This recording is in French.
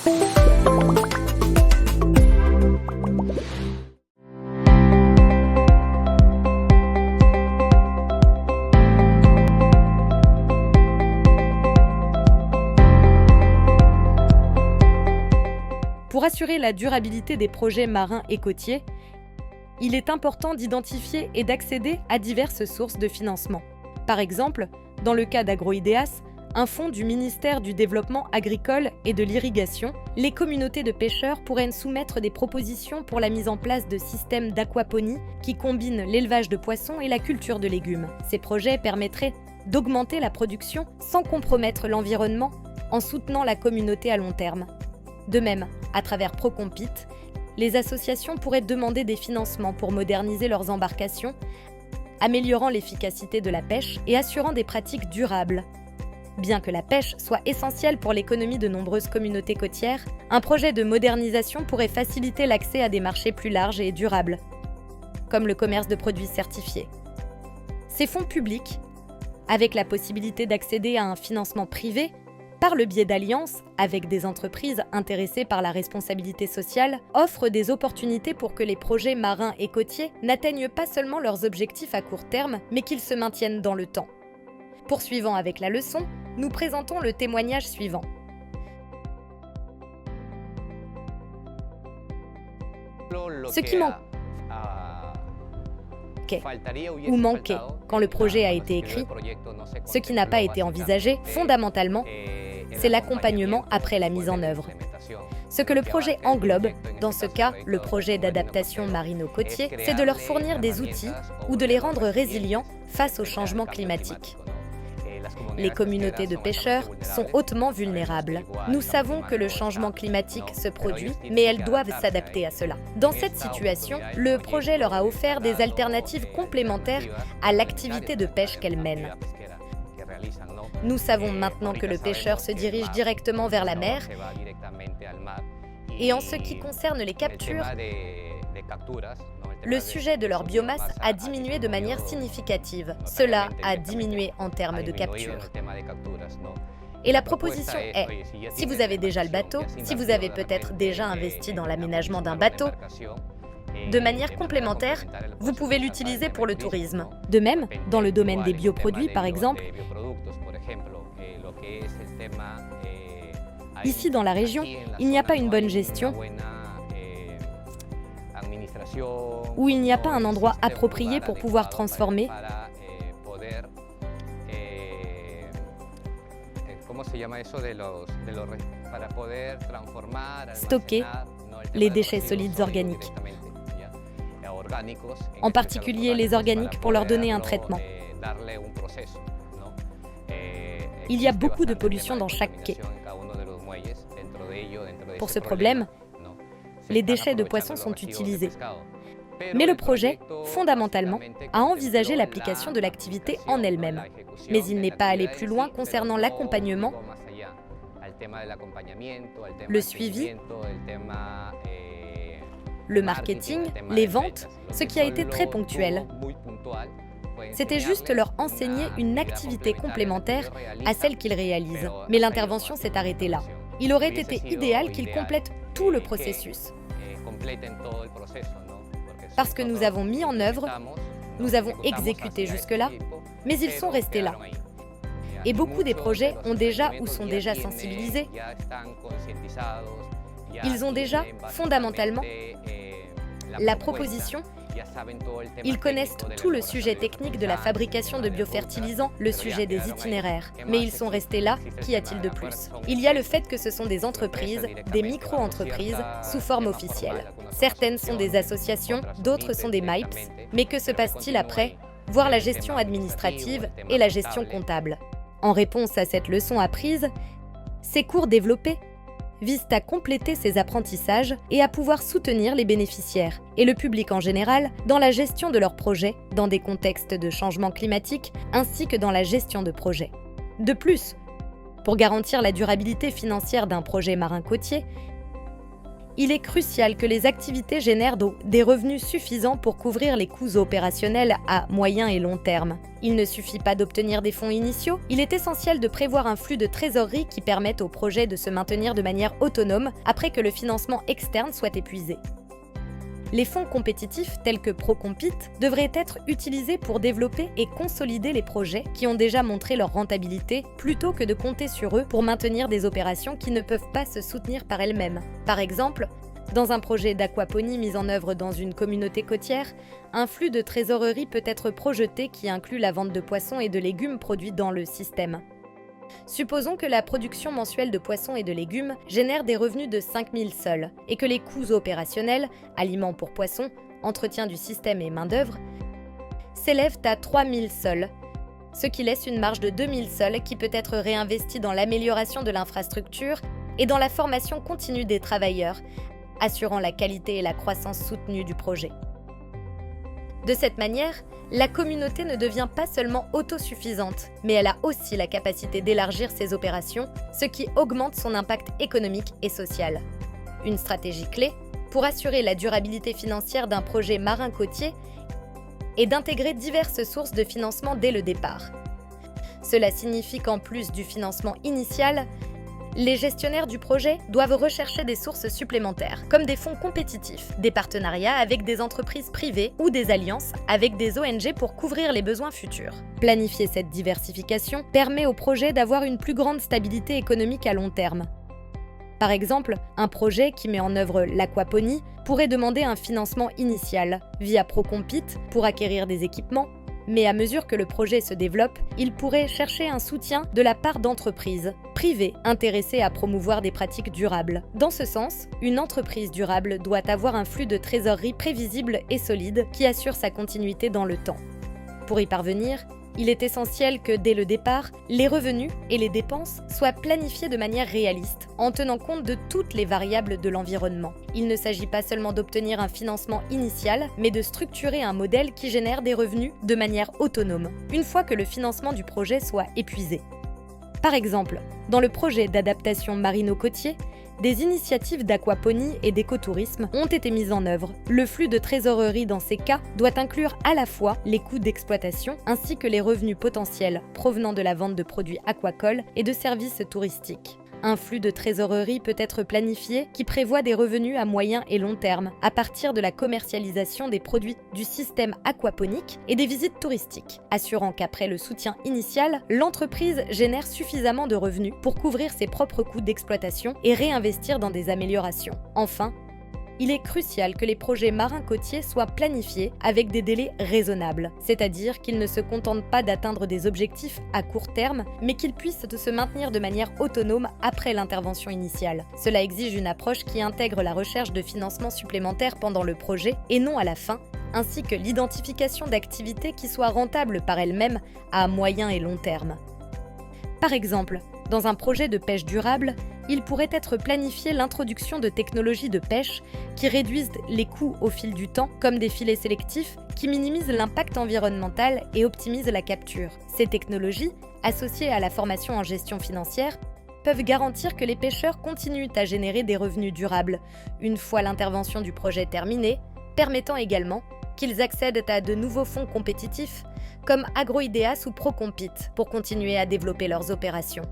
Pour assurer la durabilité des projets marins et côtiers, il est important d'identifier et d'accéder à diverses sources de financement. Par exemple, dans le cas d'Agroideas, un fonds du ministère du Développement agricole et de l'Irrigation, les communautés de pêcheurs pourraient soumettre des propositions pour la mise en place de systèmes d'aquaponie qui combinent l'élevage de poissons et la culture de légumes. Ces projets permettraient d'augmenter la production sans compromettre l'environnement en soutenant la communauté à long terme. De même, à travers Procompit, les associations pourraient demander des financements pour moderniser leurs embarcations, améliorant l'efficacité de la pêche et assurant des pratiques durables. Bien que la pêche soit essentielle pour l'économie de nombreuses communautés côtières, un projet de modernisation pourrait faciliter l'accès à des marchés plus larges et durables, comme le commerce de produits certifiés. Ces fonds publics, avec la possibilité d'accéder à un financement privé, par le biais d'alliances avec des entreprises intéressées par la responsabilité sociale, offrent des opportunités pour que les projets marins et côtiers n'atteignent pas seulement leurs objectifs à court terme, mais qu'ils se maintiennent dans le temps. Poursuivant avec la leçon, nous présentons le témoignage suivant. Ce qui manquait ou manquait quand le projet a été écrit, ce qui n'a pas été envisagé, fondamentalement, c'est l'accompagnement après la mise en œuvre. Ce que le projet englobe, dans ce cas le projet d'adaptation marino-côtier, c'est de leur fournir des outils ou de les rendre résilients face au changement climatique. Les communautés de pêcheurs sont hautement vulnérables. Nous savons que le changement climatique se produit, mais elles doivent s'adapter à cela. Dans cette situation, le projet leur a offert des alternatives complémentaires à l'activité de pêche qu'elles mènent. Nous savons maintenant que le pêcheur se dirige directement vers la mer, et en ce qui concerne les captures, le sujet de leur biomasse a diminué de manière significative. Cela a diminué en termes de capture. Et la proposition est, si vous avez déjà le bateau, si vous avez peut-être déjà investi dans l'aménagement d'un bateau, de manière complémentaire, vous pouvez l'utiliser pour le tourisme. De même, dans le domaine des bioproduits par exemple, ici dans la région, il n'y a pas une bonne gestion où il n'y a pas un endroit approprié pour pouvoir transformer, stocker les déchets solides organiques, en particulier les organiques pour leur donner un traitement. Il y a beaucoup de pollution dans chaque quai. Pour ce problème, les déchets de poissons sont utilisés. Mais le projet, fondamentalement, a envisagé l'application de l'activité en elle-même. Mais il n'est pas allé plus loin concernant l'accompagnement, le suivi, le marketing, les ventes, ce qui a été très ponctuel. C'était juste leur enseigner une activité complémentaire à celle qu'ils réalisent. Mais l'intervention s'est arrêtée là. Il aurait été idéal qu'ils complètent tout le processus. Parce que nous avons mis en œuvre, nous avons exécuté jusque-là, mais ils sont restés là. Et beaucoup des projets ont déjà ou sont déjà sensibilisés. Ils ont déjà, fondamentalement, la proposition. Ils connaissent tout le sujet technique de la fabrication de biofertilisants, le sujet des itinéraires. Mais ils sont restés là, qu'y a-t-il de plus? Il y a le fait que ce sont des entreprises, des micro-entreprises, sous forme officielle. Certaines sont des associations, d'autres sont des MIPS. Mais que se passe-t-il après? Voir la gestion administrative et la gestion comptable. En réponse à cette leçon apprise, ces cours développés visent à compléter ces apprentissages et à pouvoir soutenir les bénéficiaires et le public en général dans la gestion de leurs projets, dans des contextes de changement climatique ainsi que dans la gestion de projets. De plus, pour garantir la durabilité financière d'un projet marin côtier, Il est crucial que les activités génèrent des revenus suffisants pour couvrir les coûts opérationnels à moyen et long terme. Il ne suffit pas d'obtenir des fonds initiaux, il est essentiel de prévoir un flux de trésorerie qui permette au projet de se maintenir de manière autonome après que le financement externe soit épuisé. Les fonds compétitifs tels que Procompit devraient être utilisés pour développer et consolider les projets qui ont déjà montré leur rentabilité plutôt que de compter sur eux pour maintenir des opérations qui ne peuvent pas se soutenir par elles-mêmes. Par exemple, dans un projet d'aquaponie mis en œuvre dans une communauté côtière, un flux de trésorerie peut être projeté qui inclut la vente de poissons et de légumes produits dans le système. Supposons que la production mensuelle de poissons et de légumes génère des revenus de 5 000 sols et que les coûts opérationnels, aliments pour poissons, entretien du système et main-d'œuvre, s'élèvent à 3 000 sols, ce qui laisse une marge de 2 000 sols qui peut être réinvestie dans l'amélioration de l'infrastructure et dans la formation continue des travailleurs, assurant la qualité et la croissance soutenue du projet. De cette manière, la communauté ne devient pas seulement autosuffisante, mais elle a aussi la capacité d'élargir ses opérations, ce qui augmente son impact économique et social. Une stratégie clé pour assurer la durabilité financière d'un projet marin côtier est d'intégrer diverses sources de financement dès le départ. Cela signifie qu'en plus du financement initial, les gestionnaires du projet doivent rechercher des sources supplémentaires, comme des fonds compétitifs, des partenariats avec des entreprises privées ou des alliances avec des ONG pour couvrir les besoins futurs. Planifier cette diversification permet au projet d'avoir une plus grande stabilité économique à long terme. Par exemple, un projet qui met en œuvre l'aquaponie pourrait demander un financement initial via Procompit pour acquérir des équipements, mais à mesure que le projet se développe, il pourrait chercher un soutien de la part d'entreprises privées intéressées à promouvoir des pratiques durables. Dans ce sens, une entreprise durable doit avoir un flux de trésorerie prévisible et solide qui assure sa continuité dans le temps. Pour y parvenir, il est essentiel que, dès le départ, les revenus et les dépenses soient planifiés de manière réaliste, en tenant compte de toutes les variables de l'environnement. Il ne s'agit pas seulement d'obtenir un financement initial, mais de structurer un modèle qui génère des revenus de manière autonome, une fois que le financement du projet soit épuisé. Par exemple, dans le projet d'adaptation marino-côtier, des initiatives d'aquaponie et d'écotourisme ont été mises en œuvre. Le flux de trésorerie dans ces cas doit inclure à la fois les coûts d'exploitation ainsi que les revenus potentiels provenant de la vente de produits aquacoles et de services touristiques. Un flux de trésorerie peut être planifié qui prévoit des revenus à moyen et long terme à partir de la commercialisation des produits du système aquaponique et des visites touristiques, assurant qu'après le soutien initial, l'entreprise génère suffisamment de revenus pour couvrir ses propres coûts d'exploitation et réinvestir dans des améliorations. Enfin, il est crucial que les projets marins côtiers soient planifiés avec des délais raisonnables, c'est-à-dire qu'ils ne se contentent pas d'atteindre des objectifs à court terme, mais qu'ils puissent se maintenir de manière autonome après l'intervention initiale. Cela exige une approche qui intègre la recherche de financement supplémentaire pendant le projet et non à la fin, ainsi que l'identification d'activités qui soient rentables par elles-mêmes à moyen et long terme. Par exemple, dans un projet de pêche durable, il pourrait être planifié l'introduction de technologies de pêche qui réduisent les coûts au fil du temps, comme des filets sélectifs qui minimisent l'impact environnemental et optimisent la capture. Ces technologies, associées à la formation en gestion financière, peuvent garantir que les pêcheurs continuent à générer des revenus durables, une fois l'intervention du projet terminée, permettant également qu'ils accèdent à de nouveaux fonds compétitifs, comme Agroideas ou Procompit, pour continuer à développer leurs opérations.